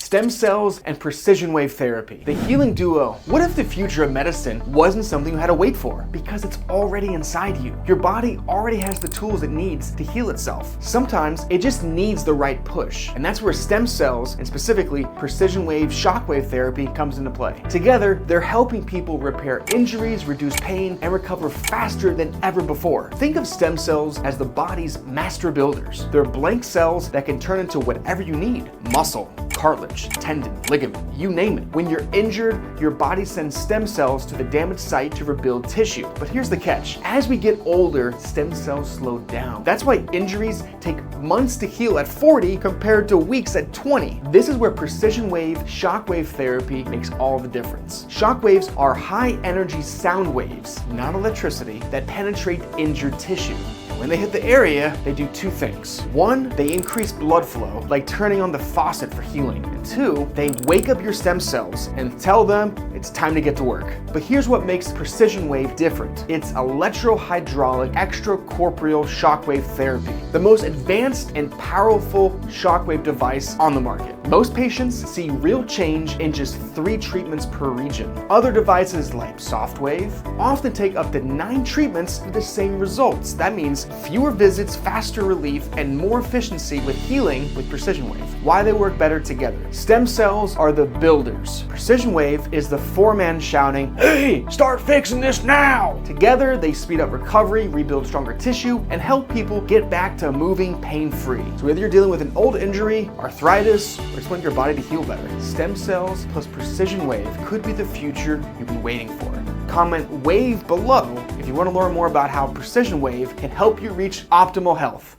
stem cells and precision wave therapy. The healing duo. What if the future of medicine wasn't something you had to wait for? Because it's already inside you. Your body already has the tools it needs to heal itself. Sometimes it just needs the right push. And that's where stem cells, and specifically precision wave shockwave therapy, comes into play. Together, they're helping people repair injuries, reduce pain, and recover faster than ever before. Think of stem cells as the body's master builders. They're blank cells that can turn into whatever you need. Muscle, cartilage, tendon, ligament, you name it. When you're injured, your body sends stem cells to the damaged site to rebuild tissue. But here's the catch. As we get older, stem cells slow down. That's why injuries take months to heal at 40 compared to weeks at 20. This is where precision wave shockwave therapy makes all the difference. Shockwaves are high energy sound waves, not electricity, that penetrate injured tissue. When they hit the area, they do two things. One, they increase blood flow, like turning on the faucet for healing. And two, they wake up your stem cells and tell them it's time to get to work. But here's what makes precision wave different. It's electrohydraulic extracorporeal shockwave therapy, the most advanced and powerful shockwave device on the market. Most patients see real change in just 3 treatments per region. Other devices like SoftWave often take up to 9 treatments for the same results. That means fewer visits, faster relief, and more efficiency with healing with precision wave. Why they work better together. Stem cells are the builders. Precision wave is the foreman shouting, "Hey, start fixing this now!" Together, they speed up recovery, rebuild stronger tissue, and help people get back to moving pain-free. So whether you're dealing with an old injury, arthritis, or just want your body to heal better, stem cells plus precision wave could be the future you've been waiting for. Comment WAVE below if you want to learn more about how precision wave can help you reach optimal health.